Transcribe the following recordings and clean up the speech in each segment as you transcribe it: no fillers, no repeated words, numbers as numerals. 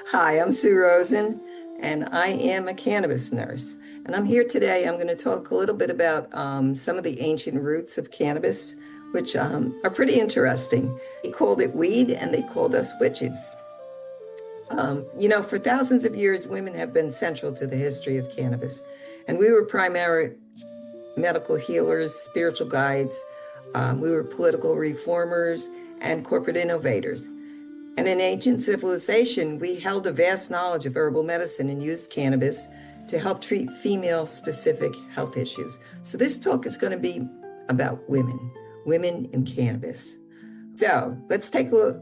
Hi, I'm Sue Rosen, and I am a cannabis nurse. And I'm here today. I'm going to talk a little bit about some of the ancient roots of cannabis, which are pretty interesting. They called it weed, and they called us witches. For thousands of years, women have been central to the history of cannabis, and we were primary medical healers, spiritual guides. We were political reformers and corporate innovators. And in ancient civilization, we held a vast knowledge of herbal medicine and used cannabis to help treat female-specific health issues. So this talk is going to be about women in cannabis. So let's take a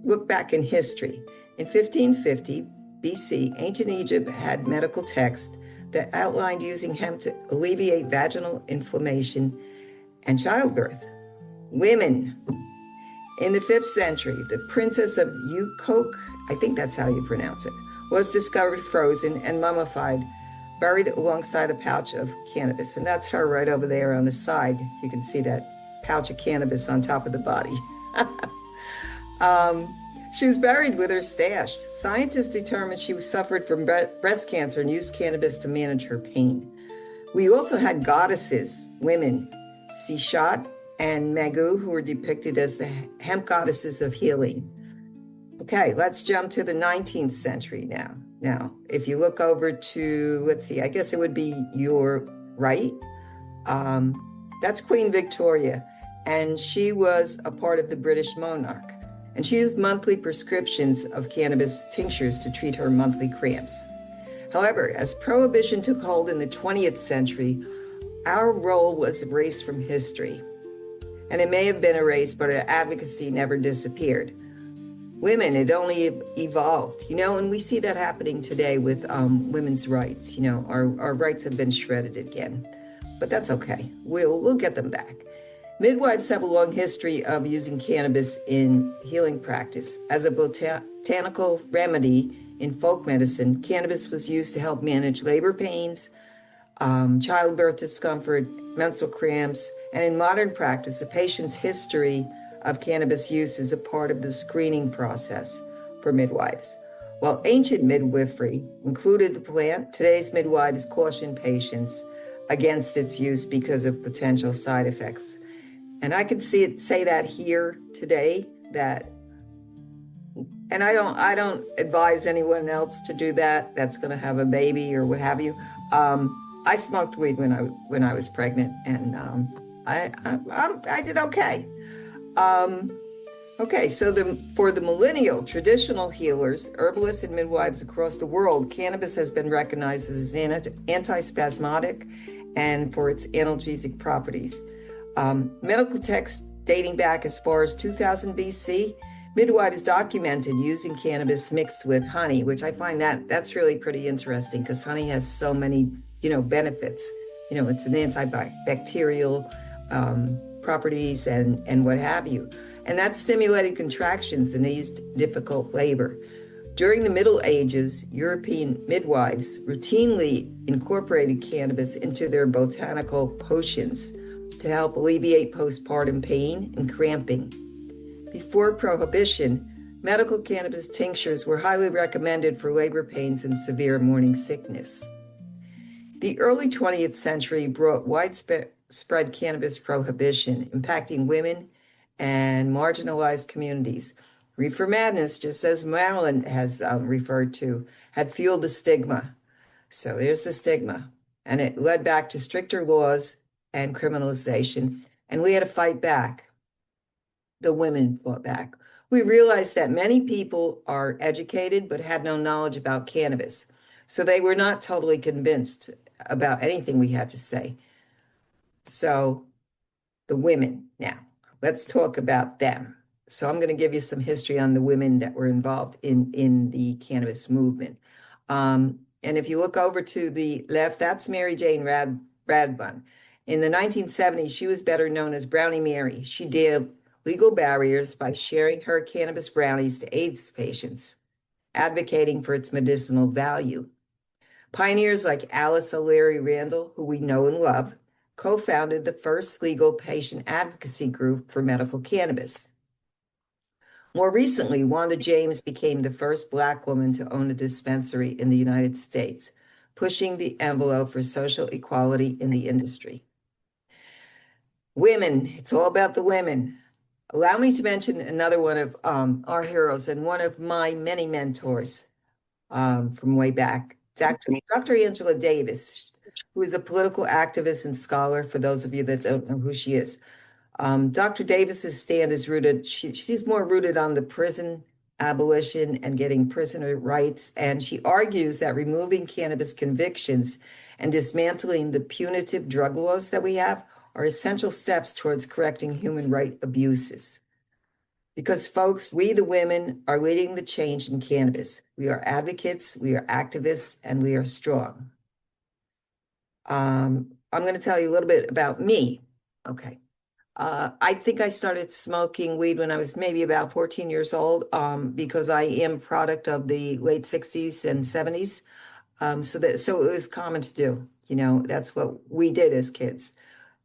look back in history. In 1550 BC, ancient Egypt had medical texts that outlined using hemp to alleviate vaginal inflammation and childbirth. Women. In the 5th century, the princess of Ukok, I think that's how you pronounce it, was discovered frozen and mummified, buried alongside a pouch of cannabis. And that's her right over there on the side. You can see that pouch of cannabis on top of the body. She was buried with her stash. Scientists determined she suffered from breast cancer and used cannabis to manage her pain. We also had goddesses, women, Sishat and Megu, who were depicted as the hemp goddesses of healing. Okay, let's jump to the 19th century now. Now, if you look over to, let's see, I guess it would be your right. That's Queen Victoria, and she was a part of the British monarch. And she used monthly prescriptions of cannabis tinctures to treat her monthly cramps. However, as prohibition took hold in the 20th century, our role was erased from history. And it may have been erased, but our advocacy never disappeared. Women, it only evolved, and we see that happening today with women's rights. Our rights have been shredded again, but that's okay. We'll get them back. Midwives have a long history of using cannabis in healing practice. As a botanical remedy in folk medicine, cannabis was used to help manage labor pains, childbirth discomfort, menstrual cramps, and in modern practice, a patient's history of cannabis use is a part of the screening process for midwives. While ancient midwifery included the plant, today's midwives caution patients against its use because of potential side effects. And I can say that here today, and I don't advise anyone else to do that. That's going to have a baby or what have you. I smoked weed when I was pregnant, and I did okay. So for the millennial traditional healers, herbalists, and midwives across the world, cannabis has been recognized as an antispasmodic and for its analgesic properties. Medical texts dating back as far as 2000 BC, midwives documented using cannabis mixed with honey, which I find that's really pretty interesting because honey has so many, benefits. It's an antibacterial properties and what have you. And that stimulated contractions and eased difficult labor. During the Middle Ages, European midwives routinely incorporated cannabis into their botanical potions to help alleviate postpartum pain and cramping. Before Prohibition, medical cannabis tinctures were highly recommended for labor pains and severe morning sickness. The early 20th century brought widespread cannabis prohibition, impacting women and marginalized communities. Reefer madness, just as Marilyn has referred to, had fueled the stigma. So there's the stigma. And it led back to stricter laws and criminalization. And we had to fight back. The women fought back. We realized that many people are educated but had no knowledge about cannabis. So they were not totally convinced about anything we had to say. So the women now, let's talk about them. So I'm going to give you some history on the women that were involved in the cannabis movement. And if you look over to the left, that's Mary Jane Radbun. In the 1970s, she was better known as Brownie Mary. She did legal barriers by sharing her cannabis brownies to AIDS patients, advocating for its medicinal value. Pioneers like Alice O'Leary Randall, who we know and love, co-founded the first legal patient advocacy group for medical cannabis. More recently, Wanda James became the first Black woman to own a dispensary in the United States, pushing the envelope for social equality in the industry. Women, it's all about the women. Allow me to mention another one of our heroes and one of my many mentors from way back, Dr. Angela Davis, who is a political activist and scholar, for those of you that don't know who she is. Dr. Davis's stand is rooted, she's more rooted on the prison abolition and getting prisoner rights. And she argues that removing cannabis convictions and dismantling the punitive drug laws that we have are essential steps towards correcting human right abuses. Because, folks, we, the women, are leading the change in cannabis. We are advocates, we are activists, and we are strong. I'm going to tell you a little bit about me. Okay. I think I started smoking weed when I was maybe about 14 years old, because I am a product of the late 60s and 70s. So it was common to do. You know, that's what we did as kids.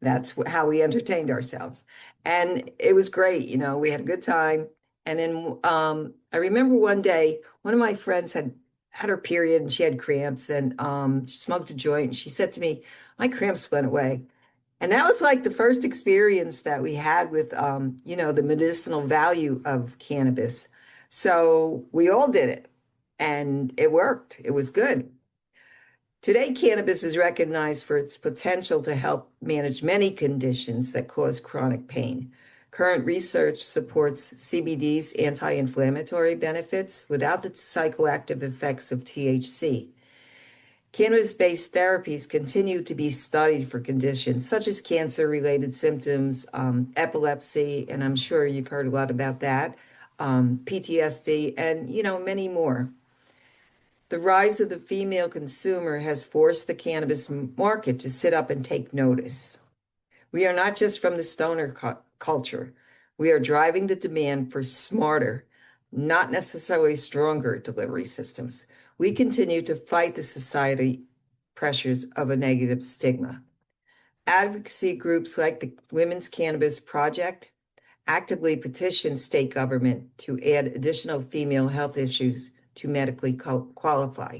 That's how we entertained ourselves. And it was great. You know, we had a good time. And then I remember one day, one of my friends had her period and she had cramps, and she smoked a joint. And she said to me, my cramps went away. And that was like the first experience that we had with, the medicinal value of cannabis. So we all did it and it worked. It was good. Today, cannabis is recognized for its potential to help manage many conditions that cause chronic pain. Current research supports CBD's anti-inflammatory benefits without the psychoactive effects of THC. Cannabis-based therapies continue to be studied for conditions such as cancer-related symptoms, epilepsy, and I'm sure you've heard a lot about that, PTSD, and, many more. The rise of the female consumer has forced the cannabis market to sit up and take notice. We are not just from the stoner culture. We are driving the demand for smarter, not necessarily stronger delivery systems. We continue to fight the society pressures of a negative stigma. Advocacy groups like the Women's Cannabis Project actively petition state government to add additional female health issues to medically qualify.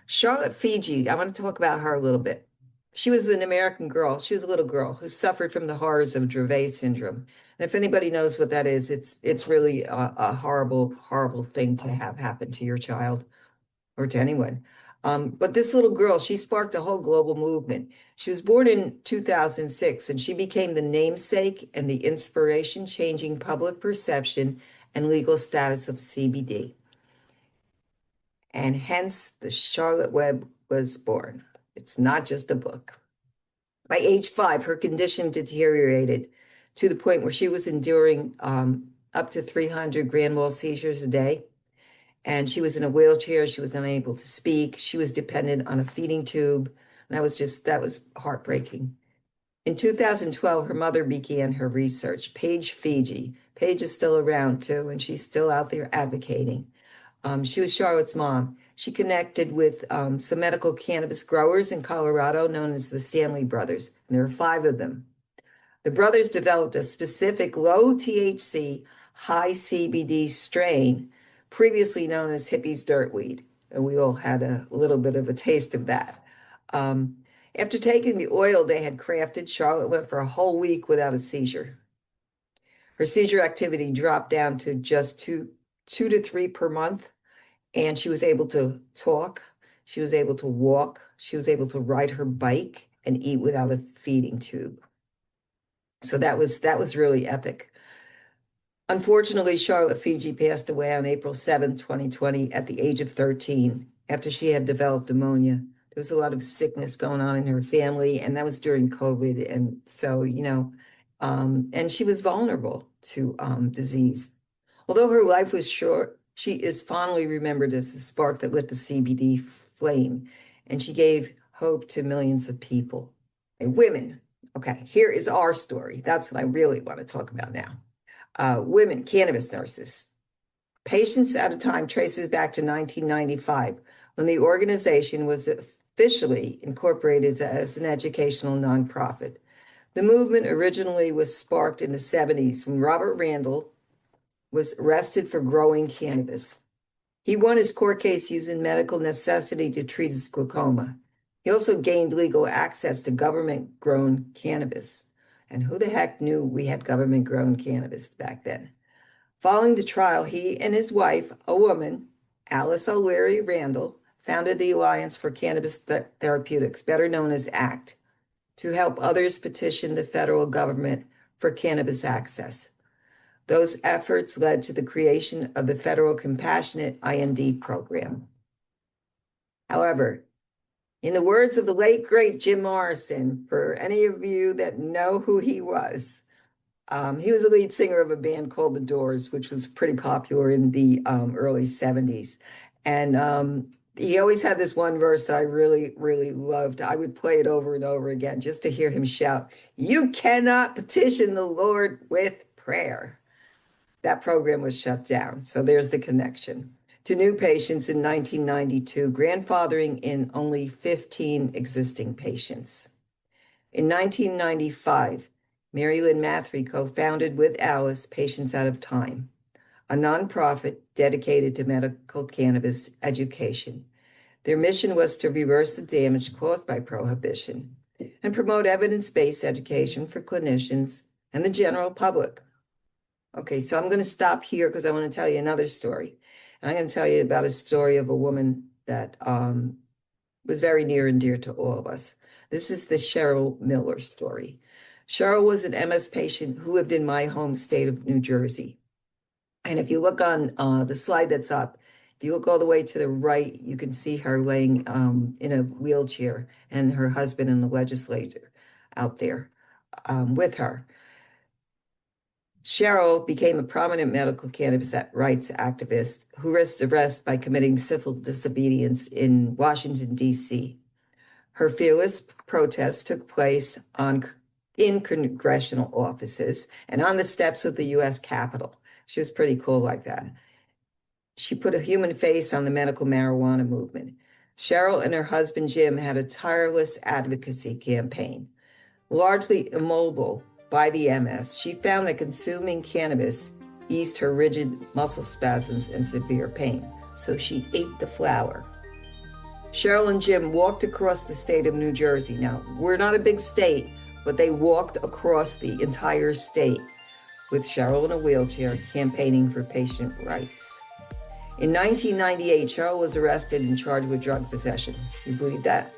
Charlotte Figi, I want to talk about her a little bit. She was an American girl. She was a little girl who suffered from the horrors of Dravet syndrome. And if anybody knows what that is, it's really a horrible, horrible thing to have happen to your child or to anyone. But this little girl, she sparked a whole global movement. She was born in 2006, and she became the namesake and the inspiration changing public perception and legal status of CBD. And hence the Charlotte Web was born. It's not just a book. By age 5, her condition deteriorated to the point where she was enduring up to 300 grand mal seizures a day. And she was in a wheelchair. She was unable to speak. She was dependent on a feeding tube. And that was heartbreaking. In 2012, her mother began her research. Paige Figi. Paige is still around too, and she's still out there advocating. She was Charlotte's mom. She connected with some medical cannabis growers in Colorado known as the Stanley Brothers, and there were 5 of them. The brothers developed a specific low THC, high CBD strain, previously known as hippie's dirtweed, and we all had a little bit of a taste of that. After taking the oil they had crafted, Charlotte went for a whole week without a seizure. Her seizure activity dropped down to just two to 3 per month. And she was able to talk, she was able to walk, she was able to ride her bike and eat without a feeding tube. So that was really epic. Unfortunately, Charlotte Figi passed away on April 7th, 2020, at the age of 13, after she had developed pneumonia. There was a lot of sickness going on in her family, and that was during COVID. And so, and she was vulnerable to disease. Although her life was short, she is fondly remembered as the spark that lit the CBD flame, and she gave hope to millions of people. And women, okay, here is our story. That's what I really want to talk about now. Women, cannabis nurses. Patients at a Time traces back to 1995, when the organization was officially incorporated as an educational nonprofit. The movement originally was sparked in the 70s when Robert Randall, was arrested for growing cannabis. He won his court case using medical necessity to treat his glaucoma. He also gained legal access to government-grown cannabis. And who the heck knew we had government-grown cannabis back then? Following the trial, he and his wife, a woman, Alice O'Leary Randall, founded the Alliance for Cannabis Therapeutics, better known as ACT, to help others petition the federal government for cannabis access. Those efforts led to the creation of the Federal Compassionate IND program. However, in the words of the late, great Jim Morrison, for any of you that know who he was the lead singer of a band called The Doors, which was pretty popular in the early 70s. And he always had this one verse that I really, really loved. I would play it over and over again just to hear him shout, "You cannot petition the Lord with prayer." That program was shut down. So there's the connection. To new patients in 1992, grandfathering in only 15 existing patients. In 1995, Mary Lynn Mathry co-founded with Alice Patients Out of Time, a nonprofit dedicated to medical cannabis education. Their mission was to reverse the damage caused by prohibition and promote evidence-based education for clinicians and the general public. Okay, so I'm going to stop here because I want to tell you another story. And I'm going to tell you about a story of a woman that was very near and dear to all of us. This is the Cheryl Miller story. Cheryl was an MS patient who lived in my home state of New Jersey. And if you look on the slide that's up, if you look all the way to the right, you can see her laying in a wheelchair and her husband and the legislator out there with her. Cheryl became a prominent medical cannabis rights activist who risked arrest by committing civil disobedience in Washington, D.C. Her fearless protests took place in congressional offices and on the steps of the U.S. Capitol. She was pretty cool like that. She put a human face on the medical marijuana movement. Cheryl and her husband, Jim, had a tireless advocacy campaign. Largely immobile by the MS, she found that consuming cannabis eased her rigid muscle spasms and severe pain, so she ate the flower. Cheryl and Jim walked across the state of New Jersey. Now, we're not a big state, but they walked across the entire state with Cheryl in a wheelchair campaigning for patient rights. In 1998, Cheryl was arrested and charged with drug possession. You believe that?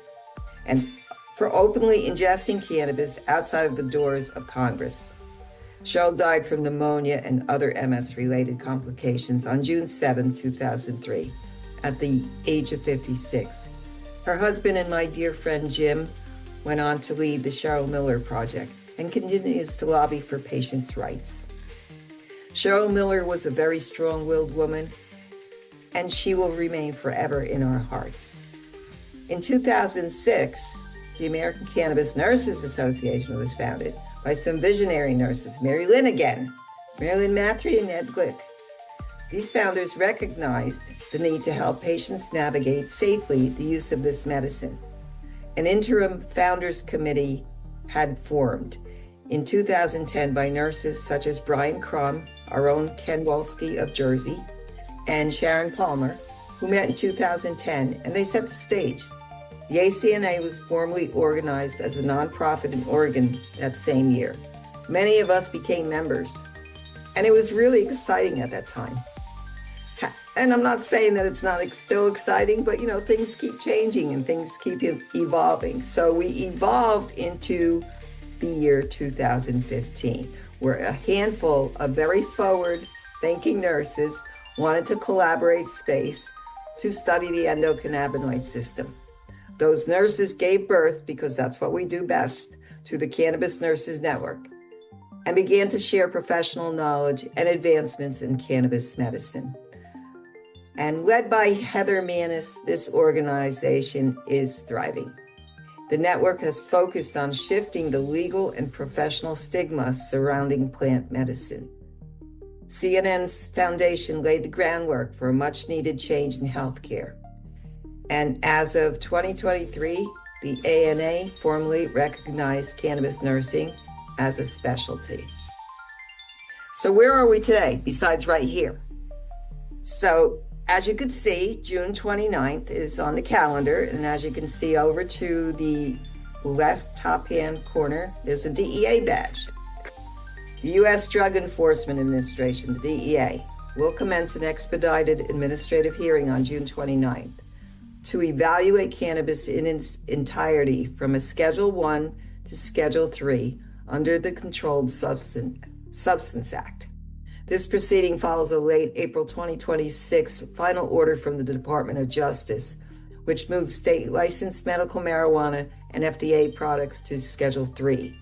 And for openly ingesting cannabis outside of the doors of Congress. Cheryl died from pneumonia and other MS-related complications on June 7, 2003, at the age of 56. Her husband and my dear friend Jim went on to lead the Cheryl Miller Project and continues to lobby for patients' rights. Cheryl Miller was a very strong-willed woman, and she will remain forever in our hearts. In 2006, the American Cannabis Nurses Association was founded by some visionary nurses, Mary Lynn again, Mary Lynn Mathry and Ed Glick. These founders recognized the need to help patients navigate safely the use of this medicine. An interim founders committee had formed in 2010 by nurses such as Brian Crum, our own Ken Wolski of Jersey, and Sharon Palmer, who met in 2010, and they set the stage. The ACNA was formally organized as a nonprofit in Oregon that same year. Many of us became members, and it was really exciting at that time. And I'm not saying that it's not still exciting, but things keep changing and things keep evolving. So we evolved into the year 2015, where a handful of very forward-thinking nurses wanted to collaborate space to study the endocannabinoid system. Those nurses gave birth, because that's what we do best, to the Cannabis Nurses Network and began to share professional knowledge and advancements in cannabis medicine. And led by Heather Manis, this organization is thriving. The network has focused on shifting the legal and professional stigma surrounding plant medicine. CNN's foundation laid the groundwork for a much-needed change in healthcare. And as of 2023, the ANA formally recognized cannabis nursing as a specialty. So where are we today, besides right here? So as you can see, June 29th is on the calendar, and as you can see over to the left top-hand corner, there's a DEA badge. The U.S. Drug Enforcement Administration, the DEA, will commence an expedited administrative hearing on June 29th to evaluate cannabis in its entirety from a Schedule 1 to Schedule 3 under the Controlled Substance Act. This proceeding follows a late April 2026 final order from the Department of Justice, which moved state licensed medical marijuana and FDA products to Schedule 3.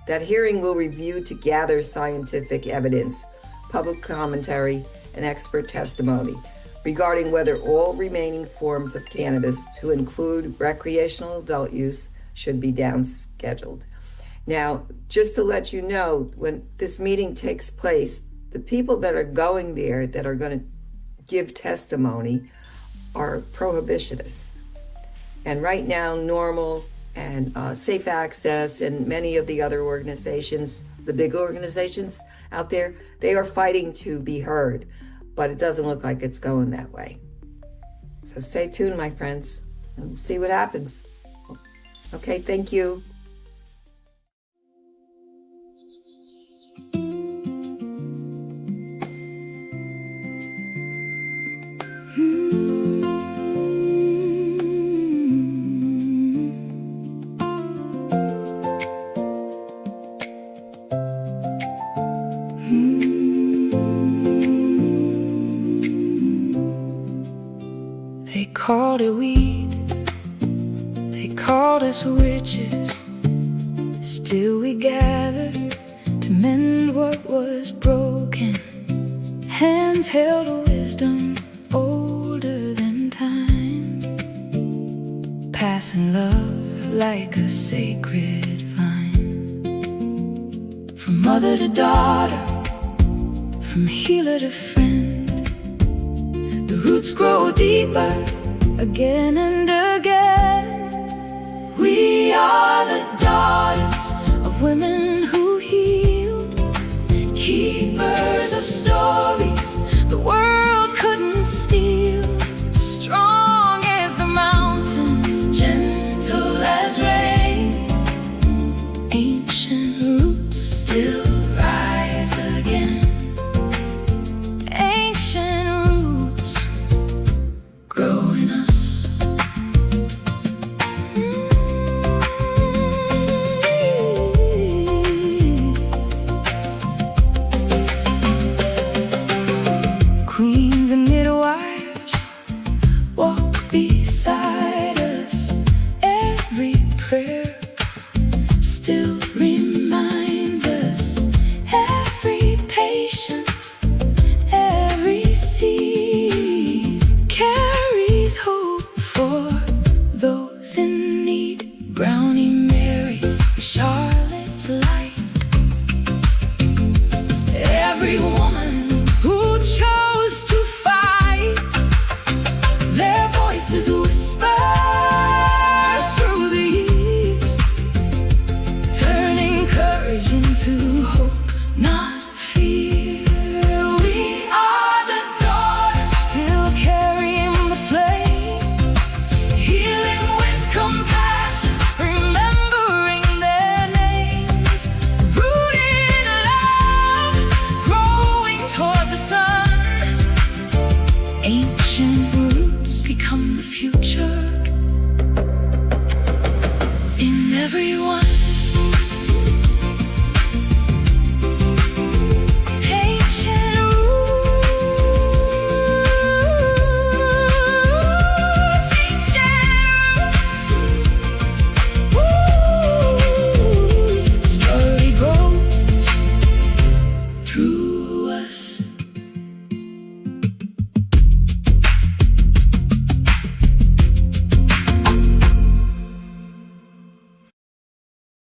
That hearing will review to gather scientific evidence, public commentary, and expert testimony regarding whether all remaining forms of cannabis, to include recreational adult use, should be downscheduled. Now, just to let you know, when this meeting takes place, the people that are going there that are going to give testimony are prohibitionists. And right now, NORML and Safe Access and many of the other organizations, the big organizations out there, they are fighting to be heard, but it doesn't look like it's going that way. So stay tuned, my friends, and we'll see what happens. Okay, thank you. They called it weed, they called us witches. Still we gathered to mend what was broken. Hands held a wisdom older than time, passing love like a sacred vine. From mother to daughter, from healer to friend, the roots grow deeper again and again. We are the daughters of women